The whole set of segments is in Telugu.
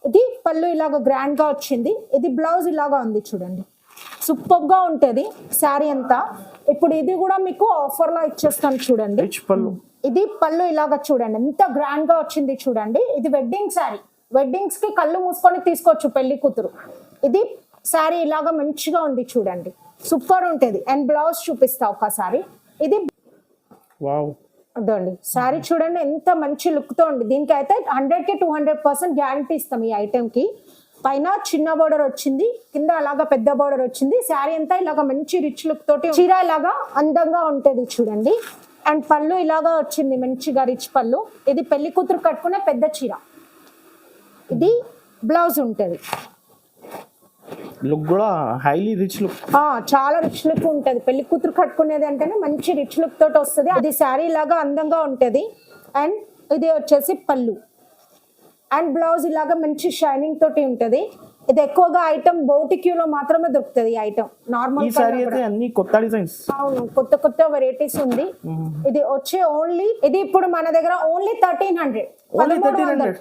ఇది పళ్ళు ఇలాగ గ్రాండ్ గా వచ్చింది. ఇది బ్లౌజ్ ఇలాగా ఉంది చూడండి, సూపర్ గా ఉంటది శారీ అంతా. ఇప్పుడు ఇది కూడా మీకు ఆఫర్ లో ఇచ్చేస్తాను చూడండి. ఇది పళ్ళు ఇలాగ చూడండి, ఎంత గ్రాండ్ గా వచ్చింది చూడండి. ఇది వెడ్డింగ్ శారీ, వెడ్డింగ్స్ కి కళ్ళు మూసుకొని తీసుకోవచ్చు పెళ్లి కూతురు. ఇది శారీ ఇలాగా మంచిగా ఉంది చూడండి, సూపర్ ఉంటది. అండ్ బ్లౌజ్ చూపిస్తా ఒకసారి. ఇది అదండి శారీ చూడండి, ఎంత మంచి లుక్ తో ఉంది. దీనికి అయితే 100కి 200% గ్యారంటీ ఇస్తాం ఈ ఐటమ్ కి. పైన చిన్న బోర్డర్ వచ్చింది, కింద అలాగా పెద్ద బోర్డర్ వచ్చింది. శారీ అంతా ఇలాగా మంచి రిచ్ లుక్ తోటి చీర ఇలాగా అందంగా ఉంటది చూడండి. అండ్ పళ్ళు ఇలాగా వచ్చింది మంచిగా రిచ్ పళ్ళు. ఇది పెళ్లి కూతురు కట్టుకునే పెద్ద చీర. ఇది బ్లౌజ్ ఉంటది. లుక్ కూడా హైలీ రిచ్ లుక్, చాలా రిచ్ లుక్ ఉంటది. పెళ్లి కూతురు కట్టుకునేది అంటేనే మంచి రిచ్ లుక్ తోటి వస్తుంది. అది శారీ లాగా అందంగా ఉంటది. అండ్ ఇది వచ్చేసి పళ్ళు అండ్ బ్లౌజ్ ఇలాగా మంచి షైనింగ్ తోటి ఉంటది. ఇది ఎక్కువగా ఐటమ్ బౌటిక్యూలో మాత్రమే దొరుకుతుంది ఈ ఐటమ్. నార్మల్ అవును, కొత్త కొత్త వెరైటీస్ ఉంది. ఇది వచ్చే ఓన్లీ, ఇది ఇప్పుడు మన దగ్గర ఓన్లీ 1300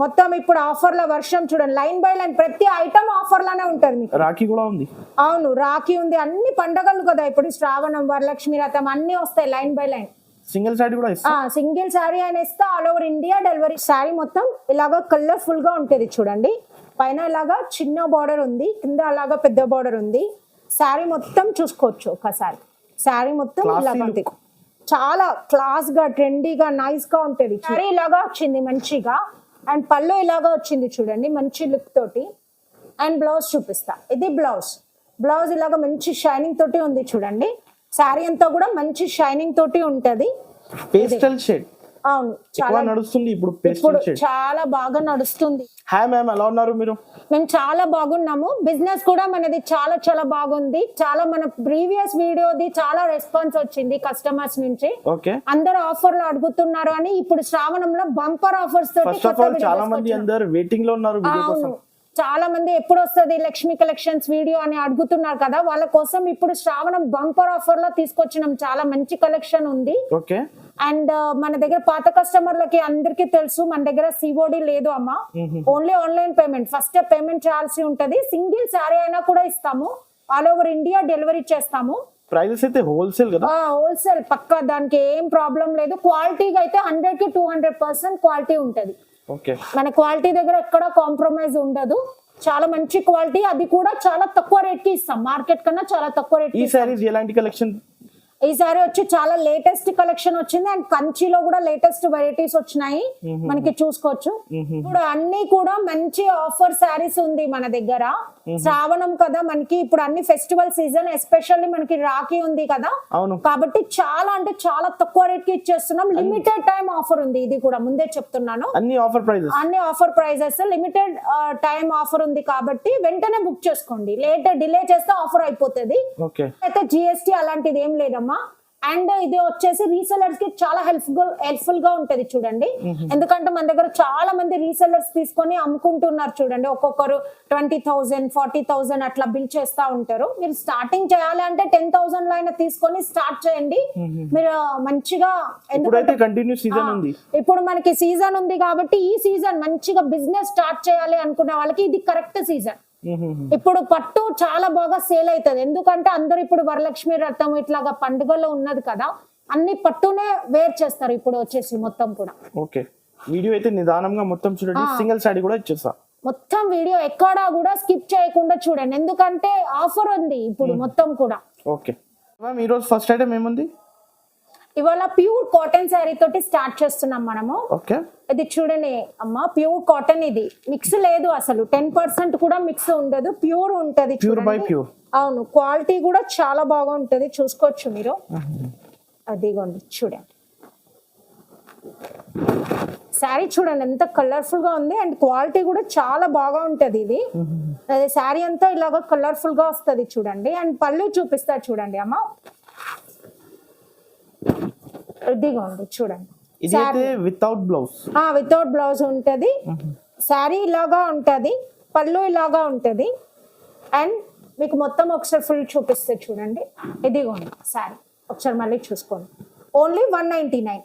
మొత్తం. ఇప్పుడు ఆఫర్ల వర్షం చూడండి, లైన్ బై లైన్ ప్రతి ఐటమ్ ఆఫర్ లానే ఉంటది మీకు. రాఖీ కూడా ఉంది. అవును, రాఖీ ఉంది. అన్ని పండగలు కదా ఇప్పుడు, శ్రావణం, వరలక్ష్మి వ్రతం అన్ని వస్తాయి line by line. Single sorry కూడా ఇస్తా, సింగిల్ సారీ అని ఇస్తా. All over India delivery. Sorry మొత్తం ఇలాగా కలర్ఫుల్ గా ఉంటది చూడండి. పైన ఇలాగా చిన్న బార్డర్ ఉంది, కింద అలాగా పెద్ద బార్డర్ ఉంది. సారీ మొత్తం చూసుకోవచ్చు ఒకసారి. సారీ మొత్తం ఇలాగా ఉంది, చాలా క్లాస్ గా ట్రెండీగా నైస్ గా ఉంటది. సారీ ఇలాగా వచ్చింది మంచిగా. అండ్ పళ్ళు ఇలాగా వచ్చింది చూడండి, మంచి లుక్ తోటి. అండ్ బ్లౌజ్ చూపిస్తా. ఇది బ్లౌజ్, బ్లౌజ్ ఇలాగా మంచి షైనింగ్ తోటి ఉంది చూడండి. శారీ అంతా కూడా మంచి షైనింగ్ తోటి ఉంటది. Pastel shade. అవును, చాలా నడుస్తుంది ఇప్పుడు పేస్టల్ షేడ్, చాలా బాగా నడుస్తుంది. హాయ్ మ్యామ్, ఎలా ఉన్నారు మీరు? మేము చాలా బాగున్నాము. బిజినెస్ కూడా మనది చాలా చాలా బాగుంది. చాలా మన ప్రీవియస్ వీడియోది చాలా రెస్పాన్స్ వచ్చింది కస్టమర్స్ నుంచి. ఓకే, అందరూ ఆఫర్లు అడుగుతున్నారు అని ఇప్పుడు శ్రావణంలో బంపర్ ఆఫర్స్ తోటి ఫస్ట్ ఆఫ్ ఆల్ చాలా మంది అందరూ వెయిటింగ్ లో ఉన్నారు వీడియో కోసం. చాలా మంది ఎప్పుడు వస్తుంది లక్ష్మీ కలెక్షన్స్ వీడియో అని అడుగుతున్నారు కదా, వాళ్ళ కోసం ఇప్పుడు శ్రావణం బంపర్ ఆఫర్ లో తీసుకొచ్చినాం. చాలా మంచి కలెక్షన్ ఉంది. ఓకే, అండ్ మన దగ్గర పాత కస్టమర్లకి అందరికి తెలుసు, మన దగ్గర సిఓడి లేదు అమ్మా, only online payment. First payment చేయాల్సి ఉంటది. సింగిల్ శారీ అయినా కూడా ఇస్తాము, ఆల్ ఓవర్ ఇండియా డెలివరీ చేస్తాము. ప్రైసెస్ అయితే హోల్సేల్ కదా? హోల్సేల్ పక్కా, దానికి ఏం ప్రాబ్లం లేదు. క్వాలిటీగా అయితే 100కి 200% క్వాలిటీ ఉంటది. మన క్వాలిటీ దగ్గర ఎక్కడ కాంప్రమైజ్ ఉండదు. చాలా మంచి క్వాలిటీ, అది కూడా చాలా తక్కువ రేట్ కి ఇస్తాం. మార్కెట్ కన్నా చాలా తక్కువ రేట్. ఈ సారీస్ ఎలాంటి కలెక్షన్? ఈ సారీ వచ్చి చాలా లేటెస్ట్ కలెక్షన్ వచ్చింది. అండ్ కంచిలో కూడా లేటెస్ట్ వెరైటీస్ వచ్చినాయి, మనకి చూసుకోవచ్చు. ఇప్పుడు అన్ని కూడా మంచి ఆఫర్ శారీస్ ఉంది మన దగ్గర. శ్రావణం కదా మనకి, ఇప్పుడు అన్ని ఫెస్టివల్ సీజన్, ఎస్పెషల్లీ మనకి రాఖీ ఉంది కదా, కాబట్టి చాలా అంటే చాలా తక్కువ రేట్ కి ఇచ్చేస్తున్నాం. లిమిటెడ్ టైం ఆఫర్ ఉంది, ఇది కూడా ముందే చెప్తున్నాను. అన్ని offer prizes limited time offer ఉంది కాబట్టి వెంటనే బుక్ చేసుకోండి. డిలే చేస్తే ఆఫర్ అయిపోతుంది. అయితే జిఎస్టీ అలాంటిది ఏం లేదమ్మా. అండ్ ఇది వచ్చేసి రీసెలర్స్ కి చాలా హెల్ప్ఫుల్ గా ఉంటది చూడండి. ఎందుకంటే మన దగ్గర చాలా మంది రీసెలర్స్ తీసుకొని అమ్ముకుంటున్నారు చూడండి. ఒక్కొక్కరు 20,000 40,000 అట్లా బిల్ చేస్తా ఉంటారు. మీరు స్టార్టింగ్ చేయాలి అంటే 10,000 లో అయినా తీసుకొని స్టార్ట్ చేయండి మీరు మంచిగా. ఎందుకంటే ఇప్పుడు మనకి సీజన్ ఉంది కాబట్టి ఈ సీజన్ మంచిగా బిజినెస్ స్టార్ట్ చేయాలి అనుకునే వాళ్ళకి ఇది కరెక్ట్ సీజన్. ఇప్పుడు పట్టు చాలా బాగా సేల్ అవుతుంది, ఎందుకంటే అందరు ఇప్పుడు వరలక్ష్మి వ్రతం ఇట్లాగా పండుగలో ఉన్నది కదా, అన్ని పట్టునే వేర్ చేస్తారు ఇప్పుడు వచ్చేసి మొత్తం కూడా. ఓకే, వీడియో అయితే నిదానంగా మొత్తం చూడండి. సింగిల్ సారీ కూడా ఇచ్చేస్తా. మొత్తం వీడియో ఎక్కడా కూడా స్కిప్ చేయకుండా చూడండి, ఎందుకంటే ఆఫర్ ఉంది ఇప్పుడు మొత్తం కూడా. ఓకే మ్యామ్, ఈ రోజు ఫస్ట్ ఐటమ్ ఏముంది? ఇవాళ ప్యూర్ కాటన్ శారీ తోటి స్టార్ట్ చేస్తున్నాం మనము. ఇది చూడండి అమ్మా, ప్యూర్ కాటన్. ఇది మిక్స్ లేదు అసలు, 10% కూడా మిక్స్ ఉండదు, ప్యూర్ ఉంటది. అవును, క్వాలిటీ కూడా చాలా బాగా ఉంటది, చూసుకోవచ్చు మీరు. అదిగోండి చూడండి, శారీ చూడండి ఎంత కలర్ఫుల్ గా ఉంది. అండ్ క్వాలిటీ కూడా చాలా బాగా ఉంటది. ఇది అదే శారీ అంతా ఇలాగా కలర్ఫుల్ గా వస్తది చూడండి. అండ్ పళ్ళు చూపిస్తా చూడండి అమ్మా, ఇదిగా ఉంది చూడండి. వితౌట్ బ్లౌజ్ ఉంటది. శారీ ఇలాగా ఉంటది, పళ్ళు ఇలాగా ఉంటది. అండ్ మీకు మొత్తం ఒకసారి ఫుల్ చూపిస్తే చూడండి. ఇదిగా ఉంది శారీ, ఒకసారి మళ్ళీ చూసుకోండి. ఓన్లీ 199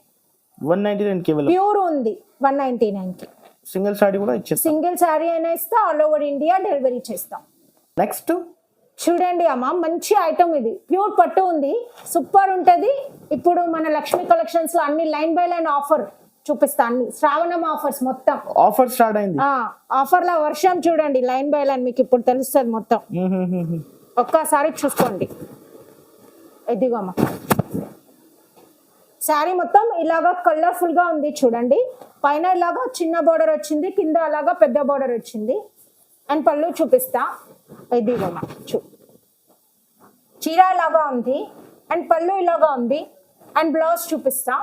199 ప్యూర్ ఉంది 199 కి. సింగిల్ సారీ కూడా ఇచ్చేస్తాం. సింగిల్ శారీ అయినా ఇస్తా, ఆల్ ఓవర్ ఇండియా డెలివరీ చేస్తాం. నెక్స్ట్ చూడండి అమ్మ, మంచి ఐటమ్ ఇది, ప్యూర్ పట్టు ఉంది, సూపర్ ఉంటది. ఇప్పుడు మన లక్ష్మీ కలెక్షన్స్ లో అన్ని లైన్ బై లైన్ ఆఫర్ చూపిస్తా, అన్ని శ్రావణం ఆఫర్స్ మొత్తం. ఆఫర్ స్టార్ట్ అయింది. ఆఫర్ లో వర్షం చూడండి, లైన్ బై లైన్ మీకు ఇప్పుడు తెలుస్తుంది మొత్తం. ఒక్కసారి చూసుకోండి. ఇదిగో అమ్మ, శారీ మొత్తం ఇలాగా కలర్ఫుల్ గా ఉంది చూడండి. పైన ఇలాగా చిన్న బోర్డర్ వచ్చింది, కింద అలాగా పెద్ద బోర్డర్ వచ్చింది. అండ్ పళ్ళు చూపిస్తా, ఇదిగో అమ్మ చీర ఇలాగా ఉంది, అండ్ పళ్ళు ఇలాగా ఉంది. అండ్ బ్లౌజ్ చూపిస్తా,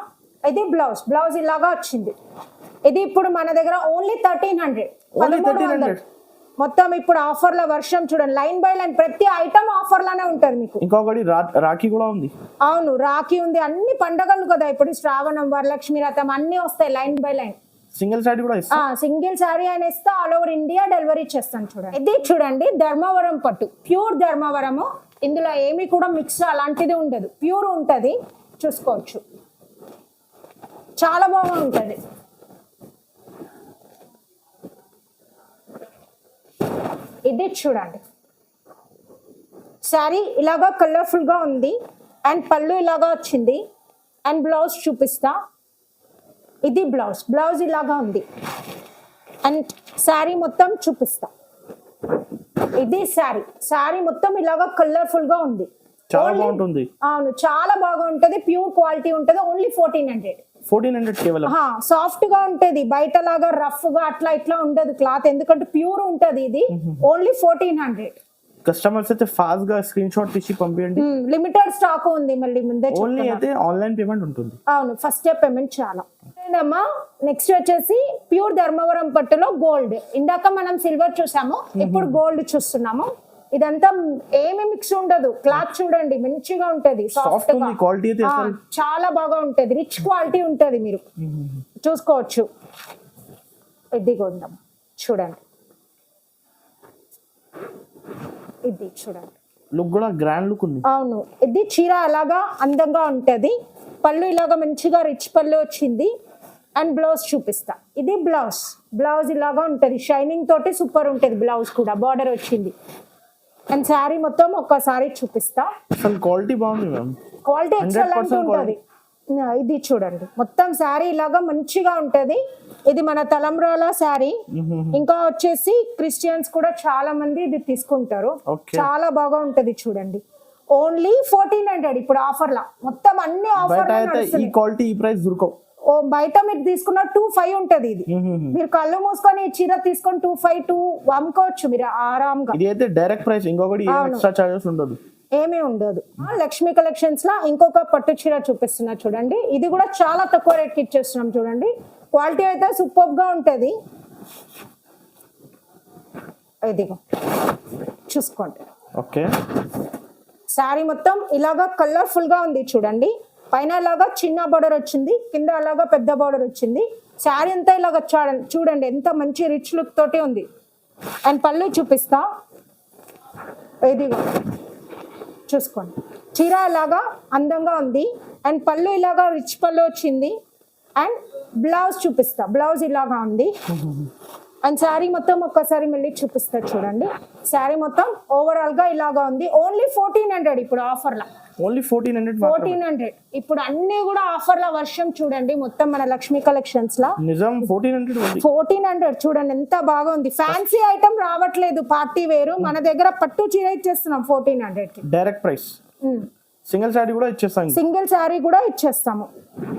ఇది బ్లౌజ్ ఇలాగా వచ్చింది. ఇది ఇప్పుడు మన దగ్గర ఓన్లీ 1300, 1300 మొత్తం. ఇప్పుడు ఆఫర్ లో వర్షం చూడండి, లైన్ బై లైన్ ప్రతి ఐటమ్ ఆఫర్ లోనే ఉంటది మీకు. ఇంకొకటి రాఖీ కూడా ఉంది. అవును, రాఖీ ఉంది, అన్ని పండగలు కదా ఇప్పుడు, శ్రావణం, వరలక్ష్మి రథం అన్ని వస్తాయి line by line. Single sorry కూడా ఇస్తా. సింగిల్ సారీ అని ఇస్తా, ఆల్ ఓవర్ ఇండియా డెలివరీ చేస్తాను. చూడండి, ఇది చూడండి ధర్మవరం పట్టు, ప్యూర్ ధర్మవరము. ఇందులో ఏమి కూడా మిక్స్ అలాంటిది ఉండదు, ప్యూర్ ఉంటది. చూసుకోవచ్చు, చాలా బాగుంటది. ఇది చూడండి, శారీ ఇలాగా కలర్ఫుల్ గా ఉంది, అండ్ పళ్ళు ఇలాగా వచ్చింది. అండ్ బ్లౌజ్ చూపిస్తా, ఇది బ్లౌజ్ ఇలాగా ఉంది. అండ్ శారీ మొత్తం చూపిస్తా, ఇది శారీ మొత్తం ఇలాగా కలర్ఫుల్ గా ఉంది. చాలా బాగుంటుంది. అవును, చాలా బాగుంటది, ప్యూర్ క్వాలిటీ ఉంటది. ఓన్లీ 1400 కేవలం. సాఫ్ట్ గా ఉంటది, బయట లాగా రఫ్ గా అట్లా ఇట్లా ఉండదు క్లాత్, ఎందుకంటే ప్యూర్ ఉంటది. ఇది ఓన్లీ 1400. కస్టమర్స్ అయితే ఫాస్ట్ గా స్క్రీన్ షాట్ తీసి పంపించండి. లిమిటెడ్ స్టాక్ ఉంది, మళ్ళీ ముందే ఓన్లీ అయితే ఆన్లైన్ పేమెంట్ ఉంటుంది. అవును, ఫస్ట్ డే పేమెంట్ చాలా. అమ్మా నెక్స్ట్ వచ్చేసి ప్యూర్ ధర్మవరం పట్టులో గోల్డ్. ఇందాక మనం సిల్వర్ చూసాము, ఇప్పుడు గోల్డ్ చూస్తున్నాము. ఇదంతా ఏమి మిక్స్ ఉండదు, క్లాత్ చూడండి మంచిగా ఉంటది, సాఫ్ట్ గా, క్వాలిటీ అయితే చాలా బాగా ఉంటది, రిచ్ క్వాలిటీ ఉంటది. మీరు చూసుకోవచ్చు, ఇదిగో ఉందాం చూడండి, ఇది చూడండి, లుక్ కూడా గ్రాండ్ లుక్ ఉంది. అవును, ఇది చీర అలాగా అందంగా ఉంటది, పళ్ళు ఇలాగా మంచిగా రిచ్ పళ్ళు వచ్చింది. అండ్ బ్లౌజ్ చూపిస్తా, ఇది బ్లౌజ్ ఇలాగా ఉంటది, షైనింగ్ తోటి సూపర్ ఉంటది. బ్లౌజ్ కూడా బార్డర్ వచ్చింది. అండ్ శారీ మొత్తం ఒక్కసారి చూపిస్తా, అసలు క్వాలిటీ బాగుంది మ్యామ్, క్వాలిటీ ఎక్సలెంట్ ఉంటది. ఇది చూడండి, మొత్తం శారీ ఇలాగా మంచిగా ఉంటది. ఇది మన తలంబ్రాల శారీ. ఇంకా వచ్చేసి క్రిస్టియన్స్ కూడా చాలా మంది ఇది తీసుకుంటారు, చాలా బాగా ఉంటది. చూడండి, ఓన్లీ 1400 ఇప్పుడు ఆఫర్ లా, మొత్తం అన్ని ఆఫర్. ఈ క్వాలిటీ ఈ ప్రైస్ దొరకవు. బయట మీరు తీసుకున్న 2500 ఉంటది. ఇది మీరు కళ్ళు మూసుకొని చీర తీసుకొని 2500 అమ్ముకోవచ్చు మీరు ఆరాంగా. ఇది అయితే డైరెక్ట్ ప్రైస్, ఇంకొకటి ఎక్స్ట్రా చార్జెస్ ఉండదు, ఏమీ ఉండదు. లక్ష్మీ కలెక్షన్స్ లా ఇంకొక పట్టు చీర చూపిస్తున్నా చూడండి, ఇది కూడా చాలా తక్కువ రేట్ కి ఇచ్చేస్తున్నాం. చూడండి, క్వాలిటీ అయితే సూపర్ గా ఉంటది. ఇదిగో చూసుకోండి, ఓకే. శారీ మొత్తం ఇలాగా కలర్ఫుల్ గా ఉంది చూడండి. పైన ఇలాగా చిన్న బార్డర్ వచ్చింది, కింద అలాగా పెద్ద బార్డర్ వచ్చింది. శారీ అంతా ఇలాగా చూడండి, ఎంత మంచి రిచ్ లుక్ తోటి ఉంది. అండ్ పళ్ళు చూపిస్తా, ఇదిగో చూసుకోండి, చీర ఇలాగా అందంగా ఉంది. అండ్ పళ్ళు ఇలాగా రిచ్ పళ్ళు వచ్చింది. అండ్ బ్లౌజ్ చూపిస్తా, బ్లౌజ్ ఇలాగా ఉంది. అండ్ శారీ మొత్తం ఒక్కసారి మళ్ళీ చూపిస్తా చూడండి, శారీ మొత్తం ఓవరాల్ గా ఇలాగా ఉంది. ఓన్లీ 1400 ఇప్పుడు ఆఫర్ లా, ఓన్లీ 1400. ఇప్పుడు అన్ని కూడా ఆఫర్ లా వర్షం చూడండి, మొత్తం మన లక్ష్మీ కలెక్షన్స్ లా నిజం 1400 చూడండి, ఎంత బాగా ఉంది. ఫ్యాన్సీ ఐటమ్ రావట్లేదు, పార్టీ వేరు. మన దగ్గర పట్టు చీర ఇచ్చేస్తున్నాం 1400 కి డైరెక్ట్ ప్రైస్. సింగిల్ సారీ కూడా ఇచ్చేస్తాం, సింగిల్ సారీ కూడా ఇచ్చేస్తాము.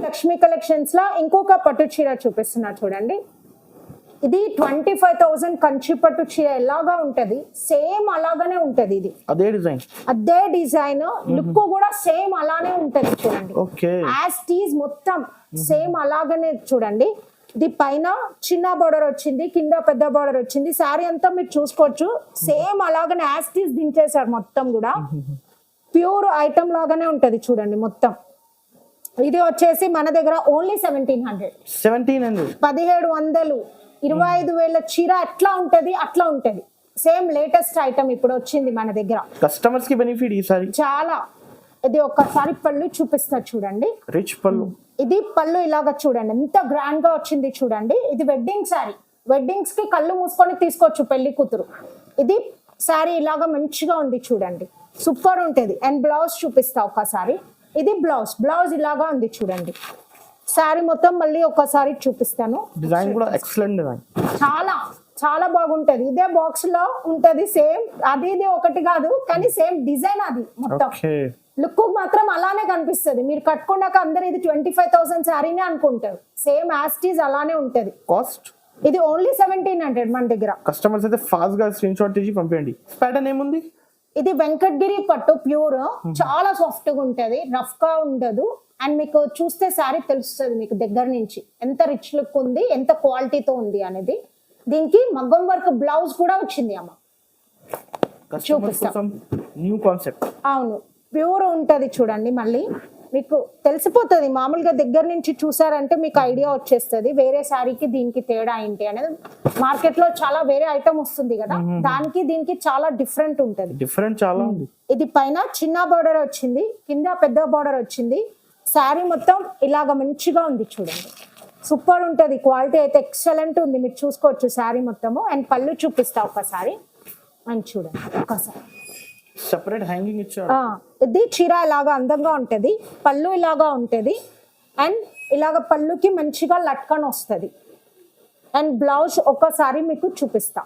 లక్ష్మీ కలెక్షన్స్ లా ఇంకొక పట్టు చీర చూపిస్తున్నా చూడండి, ఇది 25,000 కంచి పట్టు చీర ఎలాగా ఉంటది, సేమ్ అలాగానే ఉంటది. ఇది అదే డిజైన్, లుక్ కూడా సేమ్ అలానే ఉంటది చూడండి. యాజ్ టీజ్ మొత్తం సేమ్ అలాగనే చూడండి. ఇది పైన చిన్న బార్డర్ వచ్చింది, కింద పెద్ద బార్డర్ వచ్చింది. శారీ అంతా మీరు చూసుకోవచ్చు, సేమ్ అలాగనే యాజ్ టీజ్ దించేశారు మొత్తం కూడా. ప్యూర్ ఐటమ్ లాగానే ఉంటది చూడండి మొత్తం. ఇది వచ్చేసి మన దగ్గర ఓన్లీ 1700, 1700, 25,000 చీర ఎట్లా ఉంటది అట్లా ఉంటది. సేమ్ లేటెస్ట్ ఐటమ్ ఇప్పుడు వచ్చింది మన దగ్గర, కస్టమర్స్ కి బెనిఫిట్ ఈసారి చాలా. ఇది ఒక్కసారి పళ్ళు చూపిస్తా చూడండి, రిచ్ పళ్ళు. ఇది పళ్ళు ఇలాగా చూడండి, ఎంత గ్రాండ్ గా వచ్చింది చూడండి. ఇది వెడ్డింగ్ శారీ, వెడ్డింగ్స్ కి కళ్ళు మూసుకొని తీసుకోవచ్చు పెళ్లి కూతురు. ఇది శారీ ఇలాగా మంచిగా ఉంది చూడండి, సూపర్ ఉంటుంది. అండ్ బ్లౌజ్ చూపిస్తా ఒకసారి. ఇది బ్లౌజ్ ఇలాగా ఉంది చూడండి. శారీ మొత్తం మళ్ళీ ఒకసారి చూపిస్తాను. డిజైన్ కూడా ఎక్సలెంట్ డిజైన్, చాలా చాలా బాగుంటది. ఇదే బాక్స్ లో ఉంటది సేమ్, అది ఇది ఒకటి కాదు కానీ సేమ్ డిజైన్ అది మొత్తం. ఓకే, లుక్ మాత్రం అలానే కనిపిస్తుంది. మీరు కట్టుకున్నాక అందరు ఇది 25,000 శారీనే అనుకుంటారు. సేమ్ యాస్టీజ్ అలానే ఉంటది. కాస్ట్ ఇది ఓన్లీ 1700 మన దగ్గర. కస్టమర్స్ అయితే ఫాస్ట్ గా స్క్రీన్ షాట్ తీసి పంపించండి. ప్యాటర్న్ ఏముంది? ఇది వెంకటగిరి పట్టు ప్యూర్, చాలా సాఫ్ట్ గా ఉంటది, రఫ్ గా ఉండదు. అండ్ మీకు చూస్తే శారీ తెలుస్తుంది మీకు దగ్గర నుంచి ఎంత రిచ్ లుక్ ఉంది, ఎంత క్వాలిటీతో ఉంది అనేది. దీనికి మగ్గం వర్క్ బ్లౌజ్ కూడా వచ్చింది అమ్మ. చూపిస్తాం, న్యూ కాన్సెప్ట్. అవును, ప్యూర్ ఉంటది చూడండి. మళ్ళీ మీకు తెలిసిపోతుంది, మామూలుగా దగ్గర నుంచి చూసారంటే మీకు ఐడియా వచ్చేస్తుంది వేరే శారీకి దీనికి తేడా ఏంటి అనేది. మార్కెట్ లో చాలా వేరే ఐటమ్ వస్తుంది కదా, దానికి దీనికి చాలా డిఫరెంట్ ఉంటది. డిఫరెంట్ చాలా ఉంది. ఇది పైన చిన్న బార్డర్ వచ్చింది, కింద పెద్ద బార్డర్ వచ్చింది. శారీ మొత్తం ఇలాగ మంచిగా ఉంది చూడండి, సూపర్ ఉంటది. క్వాలిటీ అయితే ఎక్సలెంట్ ఉంది, మీరు చూసుకోవచ్చు శారీ మొత్తము. అండ్ పళ్ళు చూపిస్తా ఒకసారి అని చూడండి ఒకసారి. సెపరేట్ హ్యాంగింగ్ ఇచ్చారు. ఇది చీర ఇలాగా అందంగా ఉంటది, పళ్ళు ఇలాగా ఉంటది. అండ్ ఇలాగ పళ్ళుకి మంచిగా లట్కన్ వస్తుంది. అండ్ బ్లౌజ్ ఒకసారి మీకు చూపిస్తా.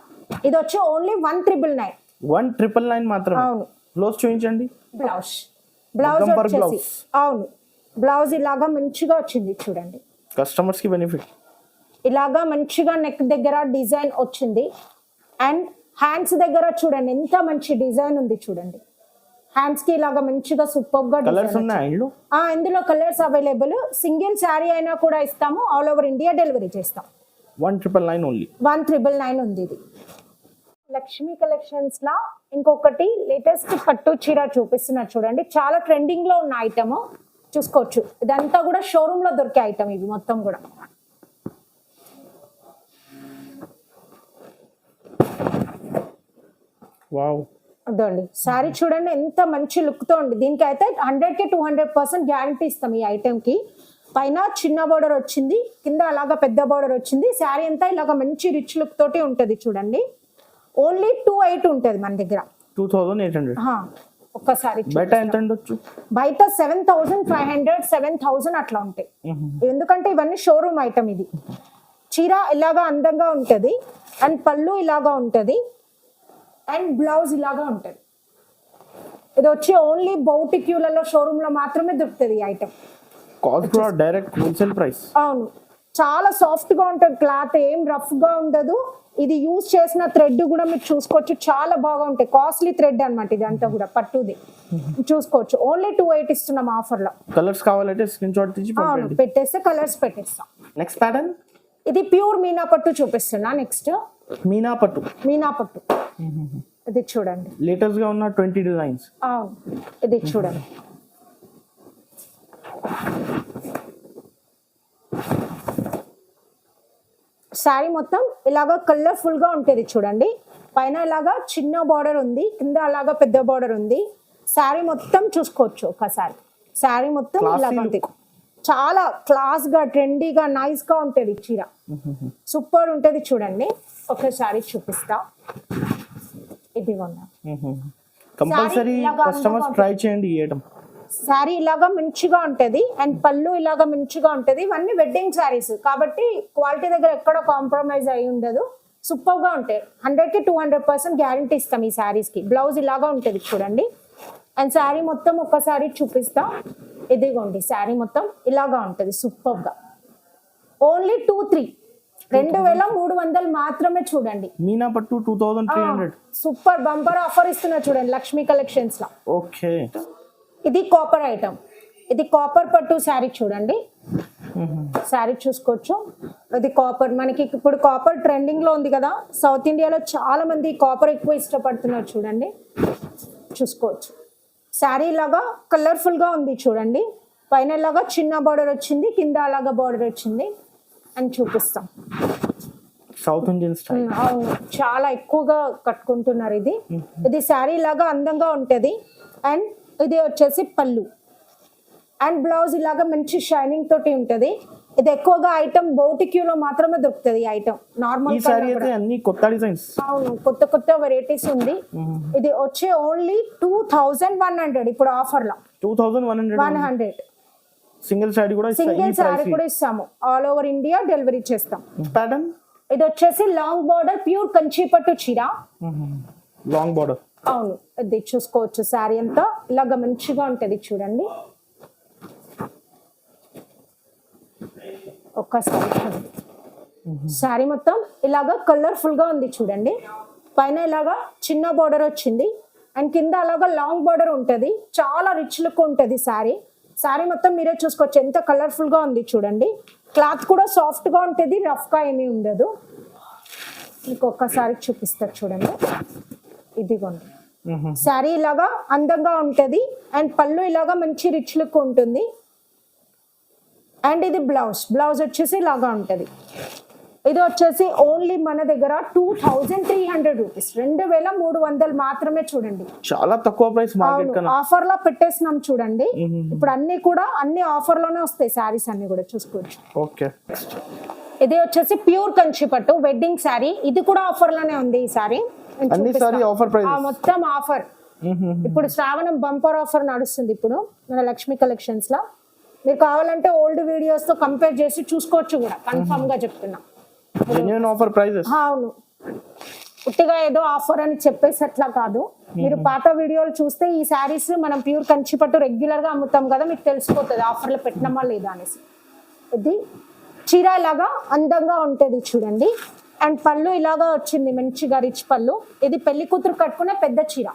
ఇది వచ్చి ఓన్లీ 1999. 1999 మాత్రమే. అవును, బ్లౌజ్ చూపించండి. బ్లౌజ్ Number వచ్చేసి blouse. అవును, బ్లౌజ్ ఇలాగా మంచిగా వచ్చింది చూడండి. కస్టమర్స్ కి బెనిఫిట్. ఇలాగా మంచిగా నెక్ దగ్గర డిజైన్ వచ్చింది. అండ్ హ్యాండ్స్ దగ్గర చూడండి ఎంత మంచి డిజైన్ ఉంది చూడండి. హ్యాండ్స్ కి ఇలాగా మంచిగా సూపర్ గా కలర్స్ ఉన్నాయి ఇందులో కలర్స్ అవైలబుల్. సింగిల్ శారీ అయినా కూడా ఇస్తాము, ఆల్ ఓవర్ ఇండియా డెలివరీ చేస్తాం. 1999 ఓన్లీ. 1999 ఉంది ఇది. లక్ష్మీ కలెక్షన్స్ లా ఇంకొకటి లేటెస్ట్ పట్టు చీర చూపిస్తున్నా చూడండి. చాలా ట్రెండింగ్ లో ఉన్న ఐటమ్ చూసుకోవచ్చు. ఇదంతా కూడా షోరూమ్ లో దొరికే ఐటమ్ ఇవి మొత్తం కూడా. వావ్, అదండి శారీ చూడండి ఎంత మంచి లుక్ తో ఉంది. దీనికి అయితే 100కి 200% గ్యారంటీ ఇస్తాం ఈ ఐటమ్ కి. పైన చిన్న బార్డర్ వచ్చింది, కింద అలాగా పెద్ద బార్డర్ వచ్చింది. శారీ అంతా ఇలాగా మంచి రిచ్ లుక్ తోటి ఉంటది చూడండి. ఓన్లీ 28 ఉంటది మన దగ్గర. 2800. ఒక్కసారి బయట ఎంత ఉండొచ్చు? బయట 7,500 7,000 అట్లా ఉంటాయి. ఎందుకంటే ఇవన్నీ షోరూమ్ ఐటమ్. ఇది చీర ఇలాగా అందంగా ఉంటది. అండ్ పళ్ళు ఇలాగా ఉంటది. అండ్ బ్లౌజ్ ఇలాగా ఉంటది. ఇది వచ్చి ఓన్లీ బౌటిక్యూలలో షోరూమ్ లో మాత్రమే దొరుకుతుంది ఈ ఐటమ్. కాస్ట్ కూడా డైరెక్ట్ హోల్సేల్ ప్రైస్. అవును, చాలా సాఫ్ట్ గా ఉంటది క్లాత్, ఏం రఫ్ గా ఉండదు. ఇది యూజ్ చేసిన థ్రెడ్ కూడా మీరు చూసుకోవచ్చు, చాలా బాగా ఉంటాయి. కాస్ట్లీ థ్రెడ్ అన్నమాట ఇదంతా కూడా పట్టుది. చూసుకోవచ్చు. ఓన్లీ 28 ఇస్తున్నాం ఆఫర్ లో. కలర్స్ కావాలంటే స్క్రీన్ షాట్ తీసి పంపండి. పెట్టేస్తే కలర్స్ పెట్టేస్తాం. నెక్స్ట్ ప్యాటర్న్ ఇది ప్యూర్ మీనా పట్టు చూపిస్తున్నా. నెక్స్ట్ మీనా పట్టు. ఇది చూడండి, లేటెస్ట్ గా ఉన్న 20 డిజైన్స్. అవును, ఇది చూడండి. శారీ మొత్తం ఇలాగా కలర్ఫుల్ గా ఉంటుంది చూడండి. పైన ఇలాగా చిన్న బార్డర్ ఉంది, కింద అలాగా పెద్ద బార్డర్ ఉంది. శారీ మొత్తం చూసుకోవచ్చు ఒకసారి. శారీ మొత్తం ఇలాగా ఉంది, చాలా క్లాస్ గా ట్రెండీగా నైస్ గా ఉంటది చీర. సూపర్ ఉంటది చూడండి. ఒకసారి చూపిస్తా. ఇది కంపల్సరీ కస్టమర్స్ ట్రై చేయండి ఈ ఐటమ్. శారీ ఇలాగా మంచిగా ఉంటది. అండ్ పళ్ళు ఇలాగా మంచిగా ఉంటది. ఇవన్నీ వెడ్డింగ్ శారీస్ కాబట్టి క్వాలిటీ దగ్గర ఎక్కడ కాంప్రమైజ్ అయి ఉండదు. సూపర్ గా ఉంటాయి. 100కి 200% గ్యారంటీ ఇస్తాం ఈ శారీస్ కి. బ్లౌజ్ ఇలాగా ఉంటది చూడండి. అండ్ శారీ మొత్తం ఒక్కసారి చూపిస్తా. ఇదిగోండి, శారీ మొత్తం ఇలాగా ఉంటది సూపర్ గా. ఓన్లీ 2,300 మాత్రమే చూడండి. మీనా పట్టు 2,300. సూపర్ బంపర్ ఆఫర్ ఇస్తున్నా చూడండి లక్ష్మీ కలెక్షన్స్ లో. ఓకే, ఇది కాపర్ ఐటమ్. ఇది కాపర్ పట్టు శారీ చూడండి. శారీ చూసుకోవచ్చు. ఇది కాపర్, మనకి ఇప్పుడు కాపర్ ట్రెండింగ్ లో ఉంది కదా. సౌత్ ఇండియాలో చాలా మంది కాపర్ ఎక్కువ ఇష్టపడుతున్నారు చూడండి. చూసుకోవచ్చు. శారీ లాగా కలర్ఫుల్ గా ఉంది చూడండి. పైన ఇలాగా చిన్న బార్డర్ వచ్చింది, కింద అలాగా బార్డర్ వచ్చింది. అని చూపిస్తాం. South Indian style. అవును, చాలా ఎక్కువగా కట్టుకుంటున్నారు ఇది. ఇది శారీ లాగా అందంగా ఉంటది. అండ్ ఇది వచ్చేసి పళ్ళు. అండ్ బ్లౌజ్ ఇలాగా మంచి షైనింగ్ తోటి ఉంటది. ఇది ఎక్కువగా ఐటమ్ బౌటిక్యూలో మాత్రమే దొరుకుతుంది ఈ ఐటమ్. నార్మల్ ఈ సారీ అయితే అన్ని కొత్త డిజైన్స్. అవును, కొత్త కొత్త వెరైటీస్ ఉంది. ఇది వచ్చే ఓన్లీ 2100 ఇప్పుడు ఆఫర్ లో 2100 సింగిల్ సారీ కూడా సింగిల్ సారీ కూడా ఇస్తాము. ఆల్ ఓవర్ ఇండియా డెలివరీ చేస్తాం. ప్యాటర్న్ ఇది వచ్చేసి లాంగ్ బార్డర్ ప్యూర్ కంచిపట్టు చీర. Long border. అవును, ఇది చూసుకోవచ్చు. సారీ అంతా ఇలాగ మంచిగా ఉంటది చూడండి. ఒక్కసారి చూడండి. సారీ మొత్తం ఇలాగా కలర్ఫుల్ గా ఉంది చూడండి. పైన ఇలాగా చిన్న బార్డర్ వచ్చింది అండ్ కింద అలాగా లాంగ్ బార్డర్ ఉంటది. చాలా రిచ్ లుక్ ఉంటది సారీ. సారీ మొత్తం మీరే చూసుకోవచ్చు ఎంత కలర్ఫుల్ గా ఉంది చూడండి. క్లాత్ కూడా సాఫ్ట్ గా ఉంటది, రఫ్ గా ఏమీ ఉండదు. మీకు ఒక్కసారి చూపిస్తారు చూడండి. ఇదిగోండి సారీ ఇలాగా అందంగా ఉంటది అండ్ పళ్ళు ఇలాగా మంచి రిచ్ లుక్ ఉంటుంది. అండ్ ఇది బ్లౌజ్ వచ్చేసి ఇలాగా ఉంటది. ఇది వచ్చేసి ఓన్లీ మన దగ్గర 2300 రూపీస్, 2300 మాత్రమే. చూడండి చాలా తక్కువ ప్రైస్ మార్కెట్ కన్నా. ఆఫర్ లో పెట్టేసినాం చూడండి. ఇప్పుడు అన్ని ఆఫర్ లోనే వస్తాయి సారీస్ అన్ని కూడా చూసుకోవచ్చు. ఓకే, ఇది వచ్చేసి ప్యూర్ కంచిపట్టు వెడ్డింగ్ సారీ. ఇది కూడా ఆఫర్ లోనే ఉంది. ఈ సారీ అన్ని సారీ ఆఫర్ ప్రైస్, మొత్తం ఆఫర్. ఇప్పుడు శ్రావణం బంపర్ ఆఫర్ నడుస్తుంది ఇప్పుడు మన లక్ష్మీ కలెక్షన్స్ లో. మీరు కావాలంటే ఓల్డ్ వీడియోస్ తో కంపేర్ చేసి చూసుకోవచ్చు కూడా. కన్ఫర్మ్ గా చెప్తున్నా, జెన్యూన్ ఆఫర్ ప్రైసెస్. అవును, ఉట్టిగా ఏదో ఆఫర్ అని చెప్పేసి అట్లా కాదు. మీరు పాత వీడియోలు చూస్తే ఈ శారీస్ మనం ప్యూర్ కంచిపట్టు రెగ్యులర్ గా అమ్ముతాం కదా, మీకు తెలిసిపోతుంది ఆఫర్లు పెట్టినామా లేదా అనేసి. ఇది చీర ఇలాగా అందంగా ఉంటది చూడండి. అండ్ పళ్ళు ఇలాగా వచ్చింది మంచిగా రిచ్ పళ్ళు. ఇది పెళ్లి కూతురు కట్టుకునే పెద్ద చీర.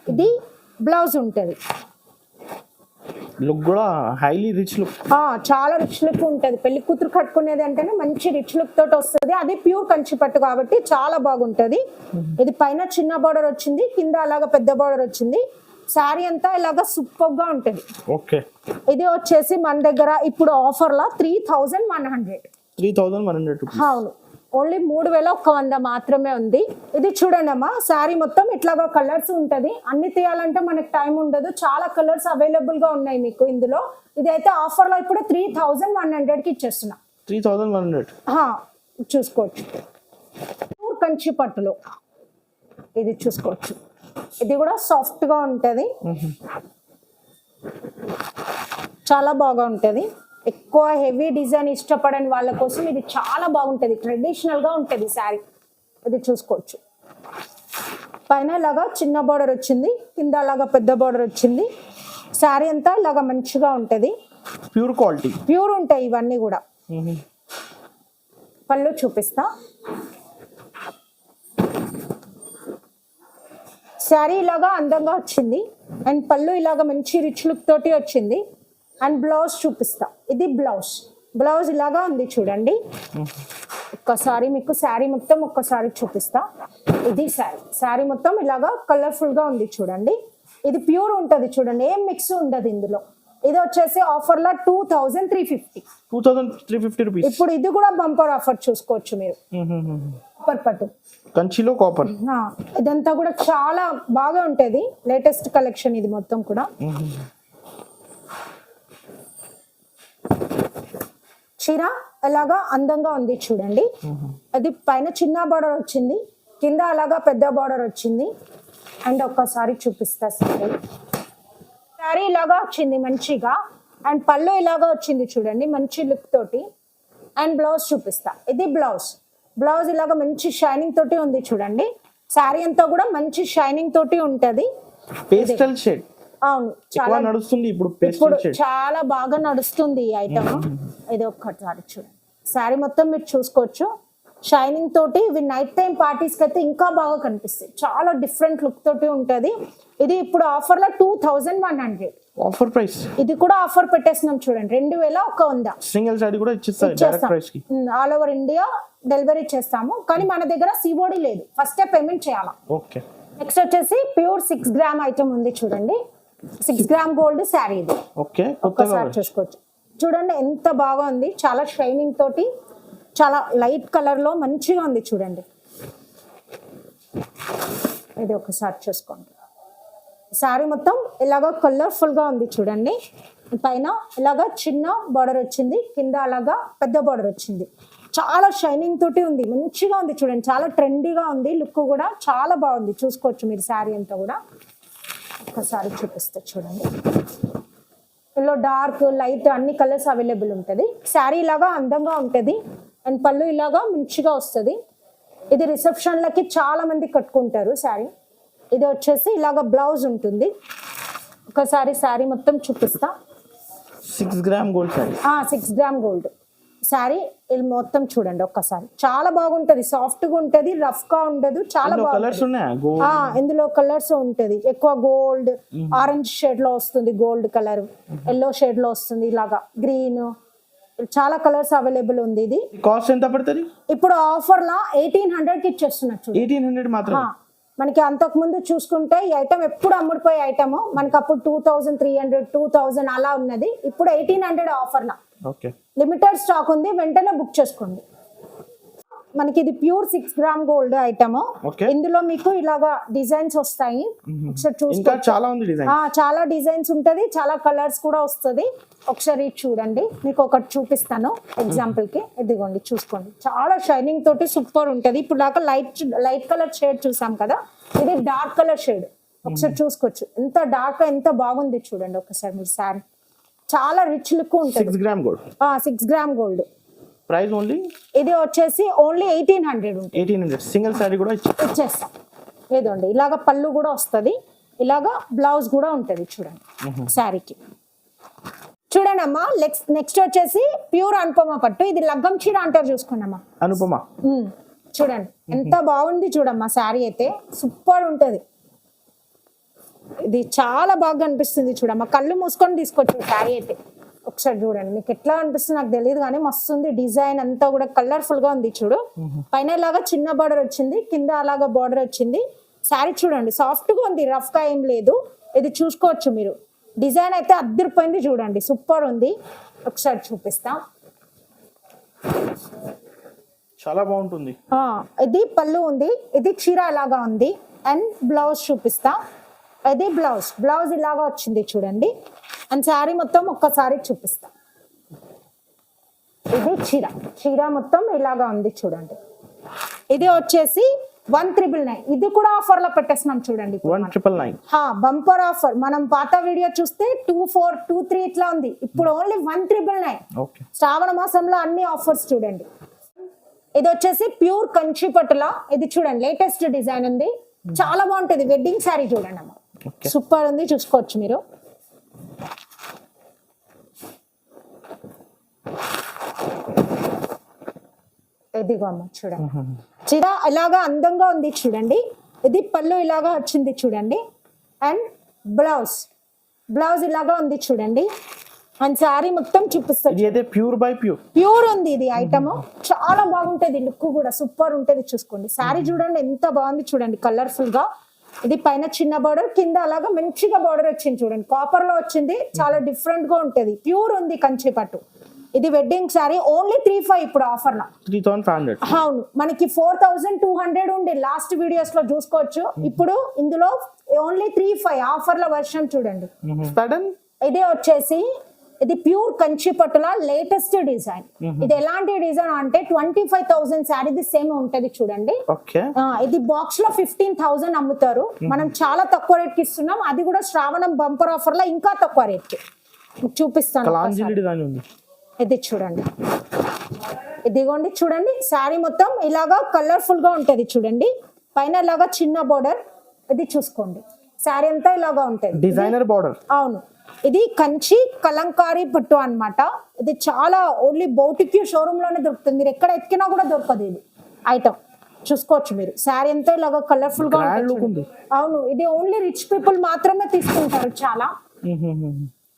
ఇది బ్లౌజ్ ఉంటది. లుక్ కూడా హైలీ రిచ్ లుక్. చాలా రిచ్ లుక్ ఉంటది. పెళ్లి కూతురు కట్టుకునేది అంటేనే మంచి రిచ్ లుక్ తోటి వస్తుంది. అది ప్యూర్ కంచిపట్టు కాబట్టి చాలా బాగుంటది. ఇది పైన చిన్న బార్డర్ వచ్చింది, కింద అలాగా పెద్ద బార్డర్ వచ్చింది. శారీ అంతా ఇలాగా సూపర్ గా ఉంటది. ఓకే, ఇది వచ్చేసి మన దగ్గర ఇప్పుడు ఆఫర్ లా 3100. అవును, ఓన్లీ 3100 మాత్రమే ఉంది. ఇది చూడండి అమ్మా, శారీ మొత్తం ఇట్లాగా కలర్స్ ఉంటది. అన్ని తీయాలంటే మనకి టైం ఉండదు. చాలా కలర్స్ అవైలబుల్ గా ఉన్నాయి మీకు ఇందులో. ఇది అయితే ఆఫర్ లో ఇప్పుడు 3100 కి ఇచ్చేస్తున్నా. 3100 చూసుకోవచ్చు. ప్యూర్ కంచి పట్టులో ఇది చూసుకోవచ్చు. ఇది కూడా సాఫ్ట్ గా ఉంటది, చాలా బాగా ఉంటది. ఎక్కువ హెవీ డిజైన్ ఇష్టపడని వాళ్ళ కోసం ఇది చాలా బాగుంటది. ట్రెడిషనల్ గా ఉంటది శారీ. ఇది చూసుకోవచ్చు. పైన ఇలాగా చిన్న బార్డర్ వచ్చింది, కింద అలాగా పెద్ద బార్డర్ వచ్చింది. శారీ అంతా ఇలాగా మంచిగా ఉంటది. ప్యూర్ క్వాలిటీ, ప్యూర్ ఉంటాయి ఇవన్నీ కూడా. పళ్ళు చూపిస్తా. శారీ ఇలాగా అందంగా వచ్చింది అండ్ పళ్ళు ఇలాగా మంచి రిచ్ లుక్ తోటి వచ్చింది. అండ్ బ్లౌజ్ చూపిస్తా. ఇది బ్లౌజ్ ఇలాగా ఉంది చూడండి. ఒక్కసారి మీకు శారీ మొత్తం ఒక్కసారి చూపిస్తా. ఇది శారీ మొత్తం ఇలాగా కలర్ఫుల్ గా ఉంది చూడండి. ఇది ప్యూర్ ఉంటది చూడండి, ఏం మిక్స్ ఉండదు ఇందులో. ఇది వచ్చేసి ఆఫర్ లో 2350 రూపీస్. ఇప్పుడు ఇది కూడా బంపర్ ఆఫర్ చూసుకోవచ్చు మీరు. కాపర్ పట్టు కంచిలో కాపర్. ఇదంతా కూడా చాలా బాగా ఉంటది. లేటెస్ట్ కలెక్షన్ ఇది మొత్తం కూడా. చీర అలాగా అందంగా ఉంది చూడండి. అది పైన చిన్న బార్డర్ వచ్చింది, కింద అలాగా పెద్ద బార్డర్ వచ్చింది. అండ్ ఒక్కసారి చూపిస్తా. శారీ ఇలాగా వచ్చింది మంచిగా అండ్ పళ్ళు ఇలాగా వచ్చింది చూడండి మంచి లుక్ తోటి. అండ్ బ్లౌజ్ చూపిస్తా. ఇది బ్లౌజ్ ఇలాగా మంచి షైనింగ్ తోటి ఉంది చూడండి. శారీ అంతా కూడా మంచి షైనింగ్ తోటి ఉంటది. Pastel shade. అవును, చాలా నడుస్తుంది ఇప్పుడు. చాలా బాగా నడుస్తుంది ఈ ఐటమ్. ఇది ఒక్కసారి చూడండి. శారీ మొత్తం మీరు చూసుకోవచ్చు. షైనింగ్ తోటి ఇవి నైట్ టైం పార్టీస్ కి అయితే ఇంకా బాగా కనిపిస్తాయి. చాలా డిఫరెంట్ లుక్ తోటి ఉంటది. ఇది ఇప్పుడు ఆఫర్ లో 2100 ఆఫర్ ప్రైస్. ఇది కూడా ఆఫర్ పెట్టేసినాం చూడండి, 2100. సింగిల్ సారీ కూడా ఇచ్చేస్తారు డైరెక్ట్ ప్రైస్ కి. ఆల్ ఓవర్ ఇండియా డెలివరీ చేస్తాము, కానీ మన దగ్గర సిఓడి లేదు. ఫస్ట్ పేమెంట్ చేయాలా. ఓకే. నెక్స్ట్ వచ్చేసి ప్యూర్ 6 గ్రామ్ ఐటమ్ ఉంది చూడండి. 6 గ్రామ్ గోల్డ్ శారీ ఇది. ఓకే, ఒక్కసారి చూసుకోవచ్చు. చూడండి ఎంత బాగా ఉంది. చాలా షైనింగ్ తోటి, చాలా లైట్ కలర్ లో మంచిగా ఉంది చూడండి. ఇది ఒకసారి చూసుకోండి. శారీ మొత్తం ఇలాగా కలర్ఫుల్ గా ఉంది చూడండి. పైన ఇలాగా చిన్న బార్డర్ వచ్చింది, కింద అలాగా పెద్ద బార్డర్ వచ్చింది. చాలా షైనింగ్ తోటి ఉంది, మంచిగా ఉంది చూడండి. చాలా ట్రెండీగా ఉంది, లుక్ కూడా చాలా బాగుంది. చూసుకోవచ్చు మీరు శారీ అంతా కూడా. ఒకసారి చూపిస్తే చూడండి. ఇందులో డార్క్ లైట్ అన్ని కలర్స్ అవైలబుల్ ఉంటుంది. శారీ ఇలాగా అందంగా ఉంటుంది అండ్ పళ్ళు ఇలాగా మంచిగా వస్తుంది. ఇది రిసెప్షన్లకి చాలా మంది కట్టుకుంటారు శారీ. ఇది వచ్చేసి ఇలాగ బ్లౌజ్ ఉంటుంది. ఒకసారి శారీ మొత్తం చూపిస్తా. 6 gram gold sari. 6 gram gold sari. ఇది మొత్తం చూడండి ఒక్కసారి. చాలా బాగుంటది, సాఫ్ట్ గా ఉంటది, రఫ్ గా ఉండదు. చాలా కలర్స్ ఉన్నాయా? ఇందులో కలర్స్ ఉంటది. ఎక్కువ గోల్డ్, ఆరెంజ్ షేడ్ లో వస్తుంది, గోల్డ్ కలర్, ఎల్లో షేడ్ లో వస్తుంది, ఇలాగా గ్రీన్, చాలా కలర్స్ అవైలబుల్ ఉంది. ఇది కాస్ట్ ఎంత పడుతుంది? ఇప్పుడు ఆఫర్ లా 1800 కి ఇచ్చేస్తున్నట్టు. 1800 మాత్రం. మనకి అంతకు ముందు చూసుకుంటే ఈ ఐటమ్ ఎప్పుడు అమ్ముడిపోయే ఐటమ్. మనకి అప్పుడు 2300, 2000 అలా ఉన్నది. ఇప్పుడు 1800 ఆఫర్ లా. లిమిటెడ్ స్టాక్ ఉంది, వెంటనే బుక్ చేసుకోండి. మనకి ఇది ప్యూర్ 6 గ్రామ్ గోల్డ్ ఐటమ్. ఇందులో మీకు ఇలాగా డిజైన్స్ వస్తాయి. ఒకసారి చూసుకోండి. చాలా డిజైన్స్ ఉంటది, చాలా కలర్స్ కూడా వస్తుంది. ఒకసారి చూడండి, మీకు ఒకటి చూపిస్తాను ఎగ్జాంపుల్ కి. ఇదిగోండి చూసుకోండి, చాలా షైనింగ్ తోటి సూపర్ ఉంటది. ఇప్పుడు దాకా లైట్ కలర్ షేడ్ చూసాం కదా, ఇది డార్క్ కలర్ షేడ్. ఒకసారి చూసుకోవచ్చు ఎంత డార్క్, ఎంత బాగుంది చూడండి ఒకసారి మీరు. శారీ చాలా రిచ్ లుక్ ఉంటుంది. 6 gram gold. 6 gram gold price only, ఇది వచ్చేసి ఓన్లీ 1800 ఉంటుంది. 1800 సింగిల్ సారీ కూడా ఇచ్చేస్తాం. ఏదండి ఇలాగ పళ్ళు కూడా వస్తుంది, ఇలాగా బ్లౌజ్ కూడా ఉంటది చూడండి శారీకి. చూడండి అమ్మా, నెక్స్ట్ వచ్చేసి ప్యూర్ అనుపమ పట్టు. ఇది లగ్గం చీర అంటారు, చూసుకోండమ్మా. అనుపమ చూడండి ఎంత బాగుంది చూడమ్మా. శారీ అయితే సూపర్ ఉంటది. ఇది చాలా బాగా అనిపిస్తుంది చూడమ్మా. కళ్ళు మూసుకొని తీసుకొచ్చు శారీ అయితే. ఒకసారి చూడండి, మీకు ఎట్లా అనిపిస్తుంది నాకు తెలియదు కానీ మస్తు ఉంది. డిజైన్ అంతా కూడా కలర్ఫుల్ గా ఉంది చూడు. పైన ఇలాగా చిన్న బార్డర్ వచ్చింది, కింద అలాగా బార్డర్ వచ్చింది. శారీ చూడండి సాఫ్ట్ గా ఉంది, రఫ్ గా ఏం లేదు. ఇది చూసుకోవచ్చు మీరు. డిజైన్ అయితే అద్దరిపోయింది చూడండి, సూపర్ ఉంది. ఒకసారి చూపిస్తా. చాలా బాగుంటుంది. ఇది పళ్ళు ఉంది, ఇది చీర ఇలాగా ఉంది. అండ్ బ్లౌజ్ చూపిస్తా. ఇది బ్లౌజ్ ఇలాగా వచ్చింది చూడండి. అండ్ శారీ మొత్తం ఒక్కసారి చూపిస్తా. ఇది చీర మొత్తం ఇలాగా ఉంది చూడండి. ఇది వచ్చేసి 1999. ఇది కూడా ఆఫర్ లో పెట్టేస్తున్నాం చూడండి. 1999 బంపర్ ఆఫర్. మనం పాత వీడియో చూస్తే 2400, 2300 ఇట్లా ఉంది. ఇప్పుడు ఓన్లీ 1999. శ్రావణ మాసంలో అన్ని ఆఫర్స్ చూడండి. ఇది వచ్చేసి ప్యూర్ కంచి పట్టుల. ఇది చూడండి లేటెస్ట్ డిజైన్ ఉంది, చాలా బాగుంటది. వెడ్డింగ్ శారీ చూడండి అమ్మ, సూపర్ ఉంది. చూసుకోవచ్చు మీరు. ఇదిగో అమ్మ చూడండి, చీర ఇలాగా అందంగా ఉంది చూడండి. ఇది పళ్ళు ఇలాగా వచ్చింది చూడండి. అండ్ బ్లౌజ్ ఇలాగా ఉంది చూడండి. అండ్ శారీ మొత్తం చూపిస్తుంది. ప్యూర్ ఉంది ఇది ఐటమ్, చాలా బాగుంటది. లుక్ కూడా సూపర్ ఉంటది. చూసుకోండి శారీ చూడండి ఎంత బాగుంది చూడండి, కలర్ఫుల్ గా. ఇది పైన చిన్న బార్డర్, కింద అలాగా మంచిగా బార్డర్ వచ్చింది చూడండి. కాపర్ లో వచ్చింది, చాలా డిఫరెంట్ గా ఉంటది. ప్యూర్ ఉంది కంచి పట్టు. ఇది వెడ్డింగ్ శారీ ఓన్లీ 3500 ఇప్పుడు ఆఫర్ లో. 3500. అవును, మనకి 4200 ఉండే లాస్ట్ వీడియోస్ లో చూసుకోవచ్చు. ఇప్పుడు ఇందులో ఓన్లీ 3500 ఆఫర్ లో వర్షన్ చూడండి. ఇది వచ్చేసి ఇది ప్యూర్ కంచి పట్టుల లేటెస్ట్ డిజైన్. ఇది ఎలాంటి డిజైన్ అంటే 25,000 శారీ సేమ్ ఉంటది చూడండి. ఇది బాక్స్ లో 15,000 అమ్ముతారు, మనం చాలా తక్కువ రేట్ కి ఇస్తున్నాం. అది కూడా శ్రావణం బంపర్ ఆఫర్ లో ఇంకా తక్కువ రేట్ కి చూపిస్తాను. ఇది చూడండి, ఇదిగోండి చూడండి. శారీ మొత్తం ఇలాగా కలర్ఫుల్ గా ఉంటది చూడండి. పైన ఇలాగా చిన్న బోర్డర్, ఇది చూసుకోండి. శారీ అంతా ఇలాగా ఉంటది, డిజైనర్ బోర్డర్. అవును, ఇది కంచి కలంకారీ పట్టు అన్నమాట. ఇది చాలా ఓన్లీ బౌటిక్యూ షోరూమ్ లోనే దొరుకుతుంది, మీరు ఎక్కడ ఎత్తికినా కూడా దొరకదు ఇది ఐటమ్. చూసుకోవచ్చు మీరు. శారీ అంతా ఇలాగా కలర్ఫుల్ గా ఉంటుంది. అవును, ఇది ఓన్లీ రిచ్ పీపుల్ మాత్రమే తీసుకుంటారు చాలా.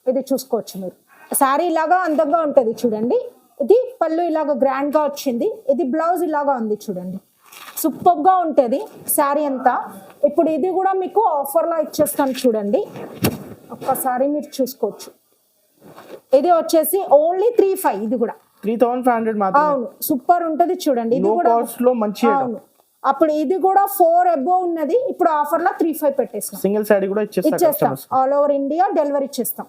ఇది చూసుకోవచ్చు మీరు. శారీ ఇలాగా అందంగా ఉంటది చూడండి. ఇది పళ్ళు ఇలాగా గ్రాండ్ గా వచ్చింది. ఇది బ్లౌజ్ ఇలాగా ఉంది చూడండి, సూపర్ గా ఉంటది శారీ అంతా. ఇప్పుడు ఇది కూడా మీకు ఆఫర్ లో ఇచ్చేస్తాను చూడండి, ఒక్కసారి మీరు చూసుకోవచ్చు. ఇది వచ్చేసి ఓన్లీ 3500. ఇది కూడా 3500 మాత్రమే. అవును, సూపర్ ఉంటది చూడండి. ఇది కూడా అవును, అప్పుడు ఇది కూడా 4 అబో ఉన్నది, ఇప్పుడు ఆఫర్ లో 3,500 పెట్టేస్తాం. సింగిల్ సాడీ కూడా ఇచ్చేస్తాం, ఆల్ ఓవర్ ఇండియా డెలివరీ ఇచ్చేస్తాం.